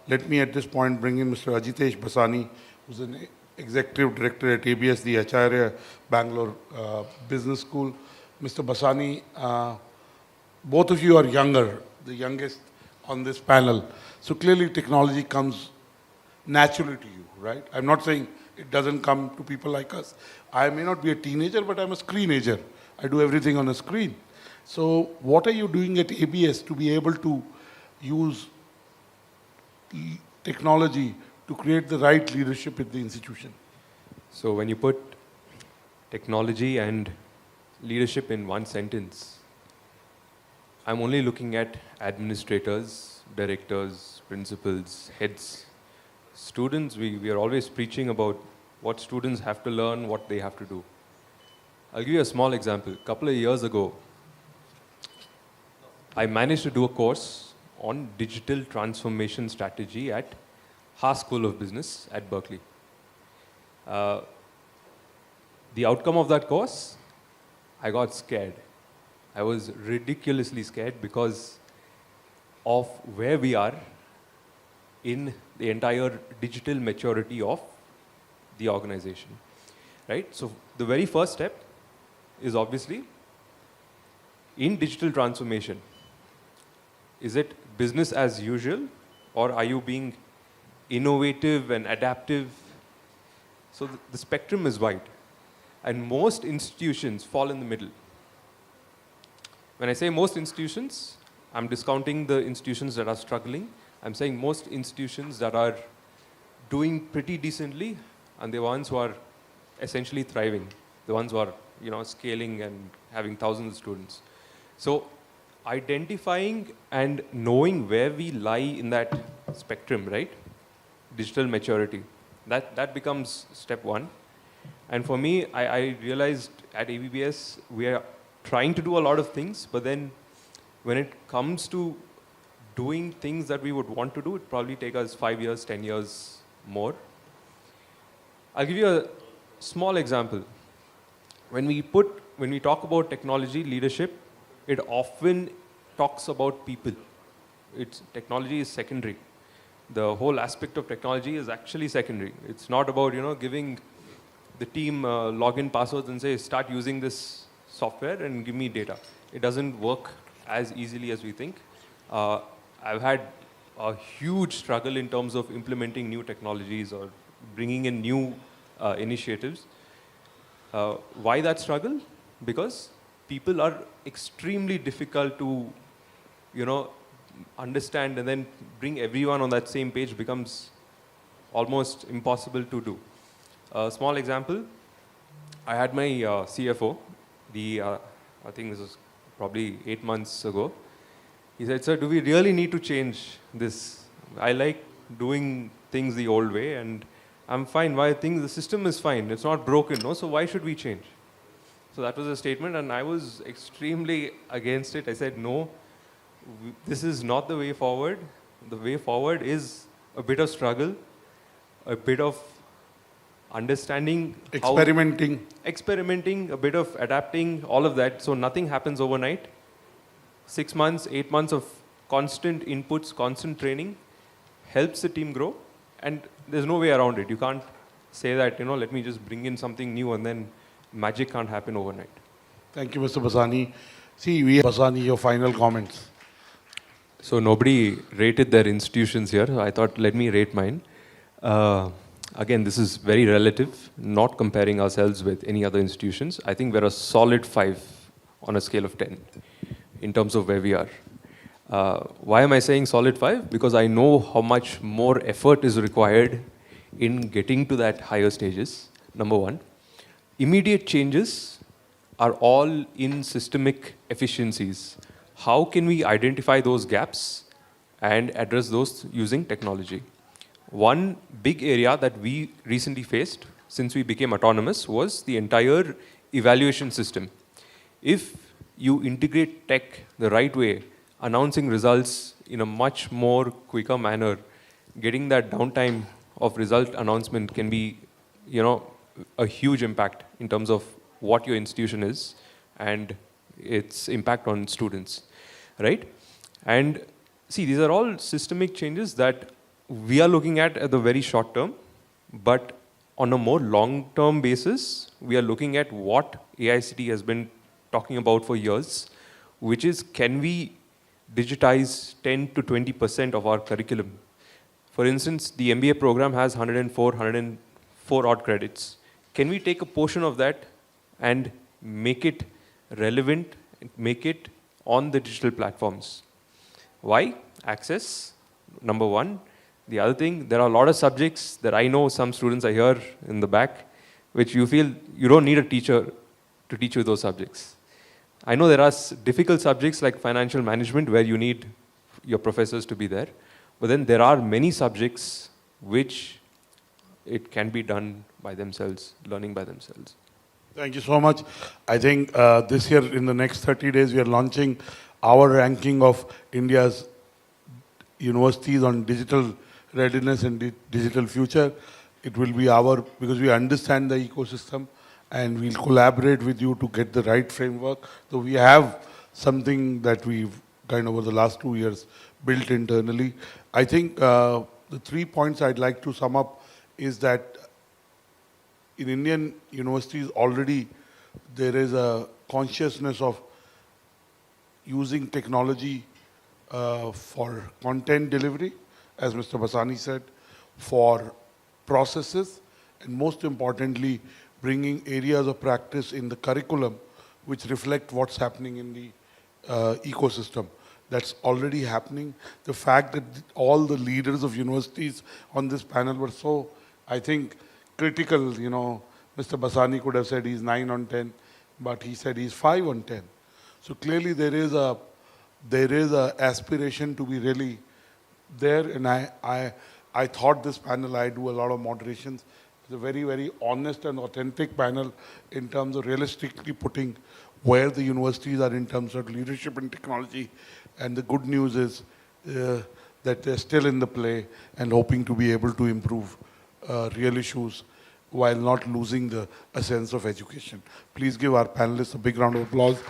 let me at this point bring in Mr. Ajitesh Basani, who's an Executive Director at ABS, the Acharya Bangalore Business School. Mr. Basani, both of you are younger, the youngest on this panel. So clearly technology comes naturally to you, right? I'm not saying it doesn't come to people like us. I may not be a teenager, but I'm a screenager. I do everything on a screen. So what are you doing at ABS to be able to use technology to create the right leadership at the institution? So when you put technology and leadership in one sentence, I'm only looking at administrators, directors, principals, heads. Students, we are always preaching about what students have to learn, what they have to do. I'll give you a small example. A couple of years ago, I managed to do a course on digital transformation strategy at Haas School of Business at Berkeley. The outcome of that course, I got scared. I was ridiculously scared because of where we are in the entire digital maturity of the organization, right? So the very first step is obviously in digital transformation. Is it business as usual, or are you being innovative and adaptive? So the spectrum is wide, and most institutions fall in the middle. When I say most institutions, I'm discounting the institutions that are struggling. I'm saying most institutions that are doing pretty decently, and the ones who are essentially thriving, the ones who are scaling and having thousands of students. So identifying and knowing where we lie in that spectrum, right? Digital maturity, that becomes step one. And for me, I realized at ABBS, we are trying to do a lot of things, but then when it comes to doing things that we would want to do, it probably take us 5 years, 10 years more. I'll give you a small example. When we talk about technology leadership, it often talks about people. Technology is secondary. The whole aspect of technology is actually secondary. It's not about giving the team login passwords and say, start using this software and give me data. It doesn't work as easily as we think. I've had a huge struggle in terms of implementing new technologies or bringing in new initiatives. Why that struggle? Because people are extremely difficult to, understand, and then bring everyone on that same page becomes almost impossible to do. A small example, I had my CFO, I think this was probably 8 months ago. He said, sir, do we really need to change this? I like doing things the old way, and I'm fine. Why? I think the system is fine. It's not broken, no? So why should we change? So that was a statement, and I was extremely against it. I said, no, this is not the way forward. The way forward is a bit of struggle, a bit of understanding, experimenting, a bit of adapting, all of that. So nothing happens overnight. 6 months, 8 months of constant inputs, constant training helps the team grow, and there's no way around it. You can't say that, let me just bring in something new and then magic can't happen overnight. Thank you, Mr. Basani. Basani, your final comments. So nobody rated their institutions here. I thought, let me rate mine. Again, this is very relative, not comparing ourselves with any other institutions. I think we're a solid 5 on a scale of 10 in terms of where we are. Why am I saying solid 5? Because I know how much more effort is required in getting to that higher stages, number one. Immediate changes are all in systemic efficiencies. How can we identify those gaps and address those using technology? One big area that we recently faced since we became autonomous was the entire evaluation system. If you integrate tech the right way, announcing results in a much more quicker manner, getting that downtime of result announcement can be, a huge impact in terms of what your institution is and its impact on students, right? And see, these are all systemic changes that we are looking at the very short term, but on a more long-term basis, we are looking at what AICT has been talking about for years, which is, can we digitize 10 to 20% of our curriculum? For instance, the MBA program has 104 odd credits. Can we take a portion of that and make it relevant, make it on the digital platforms? Why? Access, number one. The other thing, there are a lot of subjects that I know some students are here in the back, which you feel you don't need a teacher to teach you those subjects. I know there are difficult subjects like financial management where you need your professors to be there, but then there are many subjects which it can be done by themselves, learning by themselves. Thank you so much. I think this year, in the next 30 days, we are launching our ranking of India's universities on digital readiness and digital future. It will be because we understand the ecosystem and we'll collaborate with you to get the right framework. So we have something that we've kind of over the last 2 years built internally. I think the 3 points I'd like to sum up is that in Indian universities already there is a consciousness of using technology for content delivery, as Mr. Basani said, for processes, and most importantly, bringing areas of practice in the curriculum which reflect what's happening in the ecosystem. That's already happening. The fact that all the leaders of universities on this panel were so, I think, critical, Mr. Basani could have said he's 9 on 10, but he said he's 5 on 10. So clearly there is a aspiration to be really there, and I thought this panel, I do a lot of moderations. It's a very, very honest and authentic panel in terms of realistically putting where the universities are in terms of leadership and technology. And the good news is that they're still in the play and hoping to be able to improve real issues while not losing a sense of education. Please give our panelists a big round of applause.